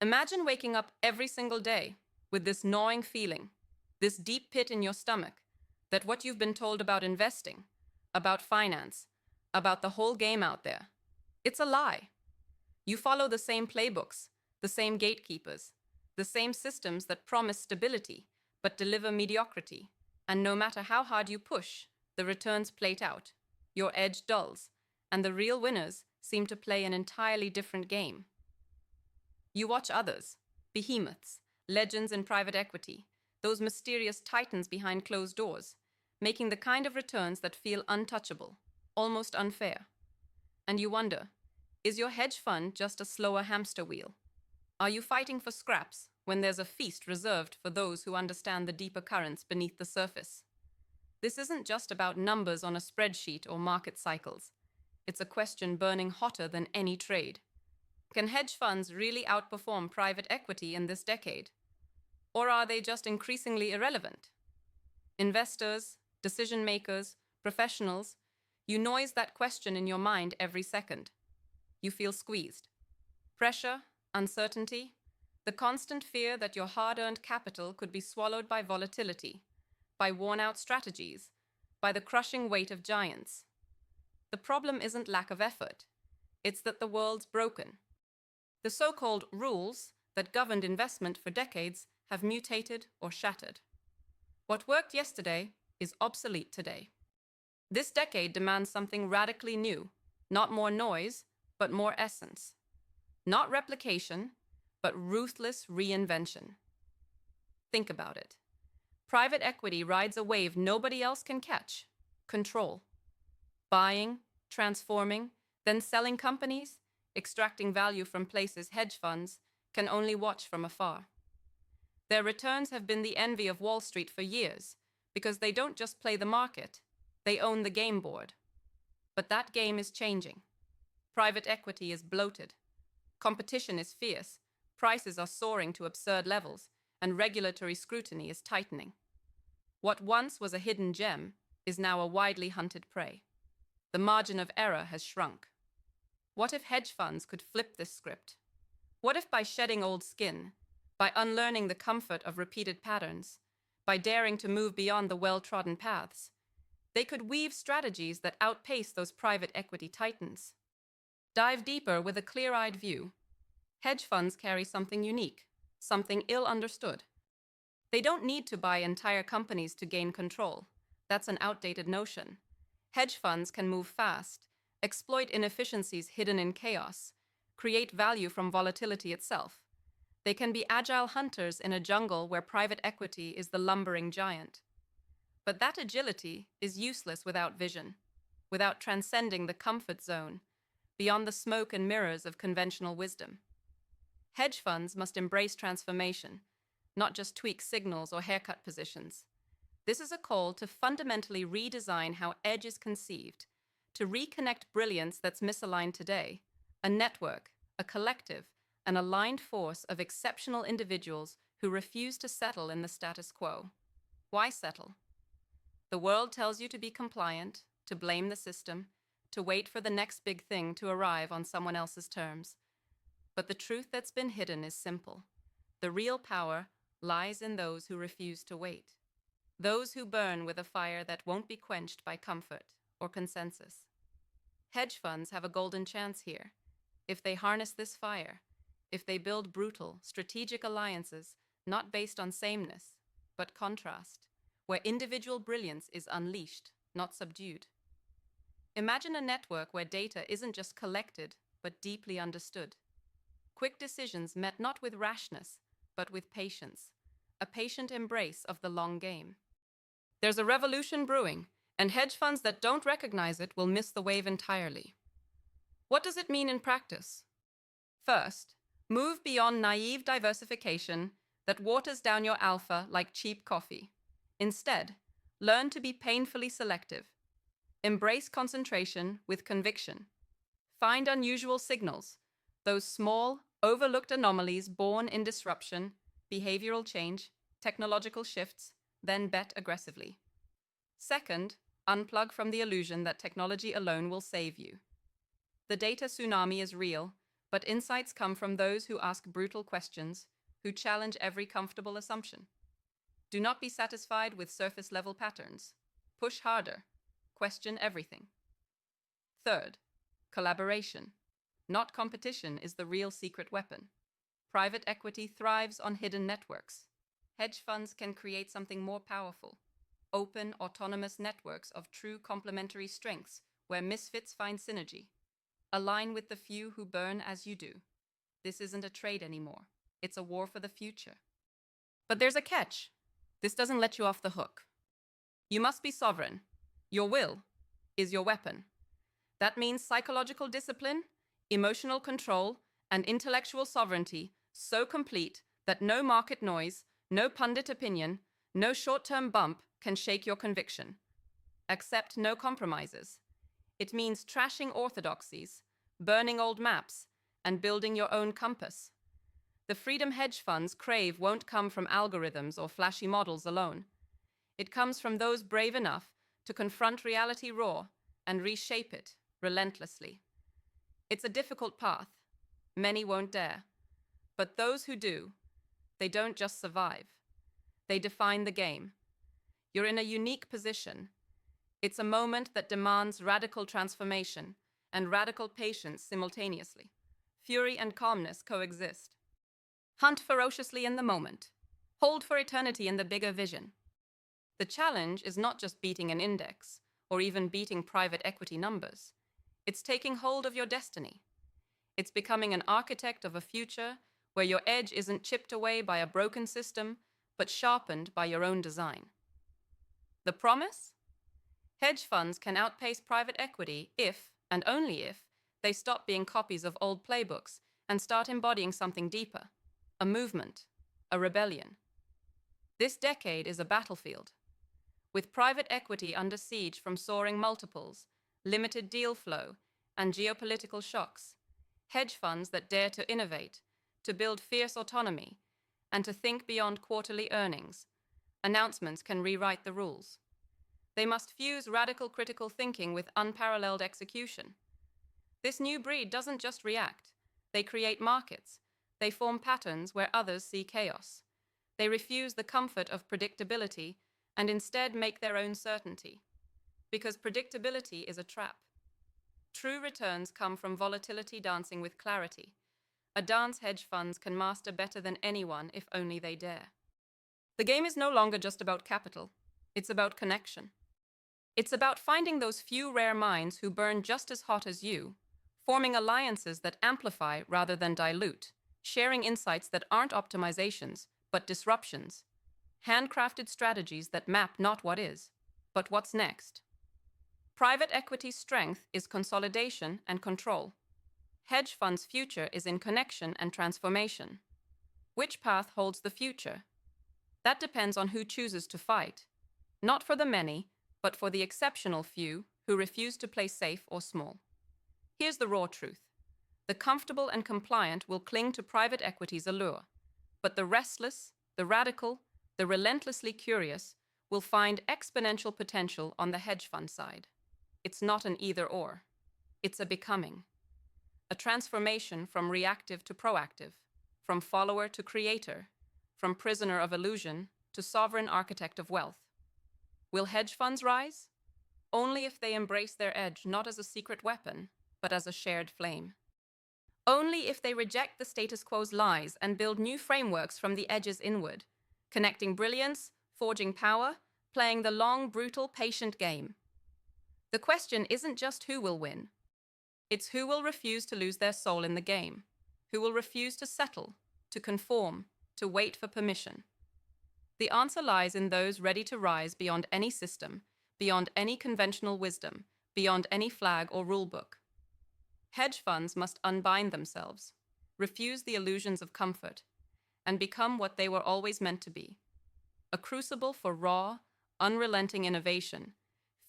Imagine waking up every single day with this gnawing feeling, this deep pit in your stomach, that what you've been told about investing, about finance, about the whole game out there, it's a lie. You follow the same playbooks, the same gatekeepers, the same systems that promise stability but deliver mediocrity. And no matter how hard you push, the returns plate out, your edge dulls, and the real winners seem to play an entirely different game. You watch others, behemoths, legends in private equity, those mysterious titans behind closed doors, making the kind of returns that feel untouchable, almost unfair. And you wonder, is your hedge fund just a slower hamster wheel? Are you fighting for scraps when there's a feast reserved for those who understand the deeper currents beneath the surface? This isn't just about numbers on a spreadsheet or market cycles. It's a question burning hotter than any trade. Can hedge funds really outperform private equity in this decade? Or are they just increasingly irrelevant? Investors, decision makers, professionals, you noise that question in your mind every second. You feel squeezed. Pressure, uncertainty, the constant fear that your hard-earned capital could be swallowed by volatility, by worn-out strategies, by the crushing weight of giants. The problem isn't lack of effort. It's that the world's broken. The so-called rules that governed investment for decades have mutated or shattered. What worked yesterday is obsolete today. This decade demands something radically new, not more noise, but more essence. Not replication, but ruthless reinvention. Think about it. Private equity rides a wave nobody else can catch. Control. Buying, transforming, then selling companies, extracting value from places hedge funds can only watch from afar. Their returns have been the envy of Wall Street for years because they don't just play the market, they own the game board. But that game is changing. Private equity is bloated. Competition is fierce, prices are soaring to absurd levels, and regulatory scrutiny is tightening. What once was a hidden gem is now a widely hunted prey. The margin of error has shrunk. What if hedge funds could flip this script? What if by shedding old skin, by unlearning the comfort of repeated patterns, by daring to move beyond the well-trodden paths, they could weave strategies that outpace those private equity titans? Dive deeper with a clear-eyed view. Hedge funds carry something unique, something ill understood. They don't need to buy entire companies to gain control. That's an outdated notion. Hedge funds can move fast, exploit inefficiencies hidden in chaos, create value from volatility itself. They can be agile hunters in a jungle where private equity is the lumbering giant. But that agility is useless without vision, without transcending the comfort zone, beyond the smoke and mirrors of conventional wisdom. Hedge funds must embrace transformation, not just tweak signals or haircut positions. This is a call to fundamentally redesign how Edge is conceived, to reconnect brilliance that's misaligned today, a network, a collective, an aligned force of exceptional individuals who refuse to settle in the status quo. Why settle? The world tells you to be compliant, to blame the system, to wait for the next big thing to arrive on someone else's terms. But the truth that's been hidden is simple. The real power lies in those who refuse to wait. Those who burn with a fire that won't be quenched by comfort or consensus. Hedge funds have a golden chance here. If they harness this fire, if they build brutal, strategic alliances not based on sameness, but contrast, where individual brilliance is unleashed, not subdued. Imagine a network where data isn't just collected, but deeply understood. Quick decisions met not with rashness, but with patience, a patient embrace of the long game. There's a revolution brewing, and hedge funds that don't recognize it will miss the wave entirely. What does it mean in practice? First, move beyond naive diversification that waters down your alpha like cheap coffee. Instead, learn to be painfully selective. Embrace concentration with conviction. Find unusual signals, those small, overlooked anomalies born in disruption, behavioral change, technological shifts, then bet aggressively. Second, unplug from the illusion that technology alone will save you. The data tsunami is real, But insights come from those who ask brutal questions, who challenge every comfortable assumption. Do not be satisfied with surface-level patterns. Push harder. Question everything. Third, collaboration. Not competition is the real secret weapon. Private equity thrives on hidden networks. Hedge funds can create something more powerful. Open, autonomous networks of true complementary strengths where misfits find synergy. Align with the few who burn as you do. This isn't a trade anymore. It's a war for the future. But there's a catch. This doesn't let you off the hook. You must be sovereign. Your will is your weapon. That means psychological discipline, emotional control, and intellectual sovereignty so complete that no market noise, no pundit opinion, no short-term bump can shake your conviction. Accept no compromises. It means trashing orthodoxies, burning old maps, and building your own compass. The freedom hedge funds crave won't come from algorithms or flashy models alone. It comes from those brave enough to confront reality raw and reshape it relentlessly. It's a difficult path. Many won't dare. But those who do, they don't just survive. They define the game. You're in a unique position. It's a moment that demands radical transformation and radical patience simultaneously. Fury and calmness coexist. Hunt ferociously in the moment. Hold for eternity in the bigger vision. The challenge is not just beating an index or even beating private equity numbers. It's taking hold of your destiny. It's becoming an architect of a future where your edge isn't chipped away by a broken system, but sharpened by your own design. The promise? Hedge funds can outpace private equity if, and only if, they stop being copies of old playbooks and start embodying something deeper, a movement, a rebellion. This decade is a battlefield. With private equity under siege from soaring multiples, limited deal flow, and geopolitical shocks, hedge funds that dare to innovate, to build fierce autonomy, and to think beyond quarterly earnings, announcements can rewrite the rules. They must fuse radical critical thinking with unparalleled execution. This new breed doesn't just react. They create markets. They form patterns where others see chaos. They refuse the comfort of predictability and instead make their own certainty. Because predictability is a trap. True returns come from volatility dancing with clarity. A dance hedge funds can master better than anyone if only they dare. The game is no longer just about capital. It's about connection. It's about finding those few rare minds who burn just as hot as you, forming alliances that amplify rather than dilute, sharing insights that aren't optimizations, but disruptions, handcrafted strategies that map not what is, but what's next. Private equity's strength is consolidation and control. Hedge funds' future is in connection and transformation. Which path holds the future? That depends on who chooses to fight, not for the many, but for the exceptional few who refuse to play safe or small. Here's the raw truth. The comfortable and compliant will cling to private equity's allure, but the restless, the radical, the relentlessly curious will find exponential potential on the hedge fund side. It's not an either-or. It's a becoming. A transformation from reactive to proactive, from follower to creator, from prisoner of illusion to sovereign architect of wealth. Will hedge funds rise? Only if they embrace their edge not as a secret weapon, but as a shared flame. Only if they reject the status quo's lies and build new frameworks from the edges inward, connecting brilliance, forging power, playing the long, brutal, patient game. The question isn't just who will win. It's who will refuse to lose their soul in the game, who will refuse to settle, to conform, to wait for permission. The answer lies in those ready to rise beyond any system, beyond any conventional wisdom, beyond any flag or rulebook. Hedge funds must unbind themselves, refuse the illusions of comfort, and become what they were always meant to be. A crucible for raw, unrelenting innovation,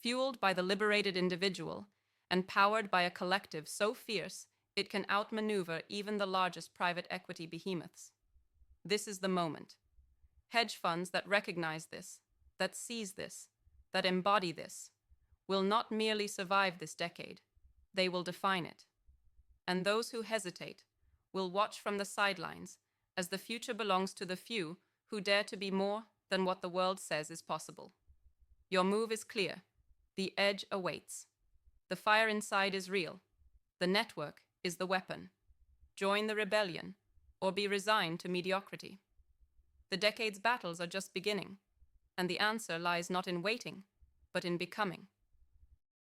fueled by the liberated individual and powered by a collective so fierce it can outmaneuver even the largest private equity behemoths. This is the moment. Hedge funds that recognize this, that seize this, that embody this, will not merely survive this decade, they will define it. And those who hesitate, will watch from the sidelines as the future belongs to the few who dare to be more than what the world says is possible. Your move is clear. The edge awaits. The fire inside is real. The network is the weapon. Join the rebellion, or be resigned to mediocrity. The decade's battles are just beginning, and the answer lies not in waiting, but in becoming.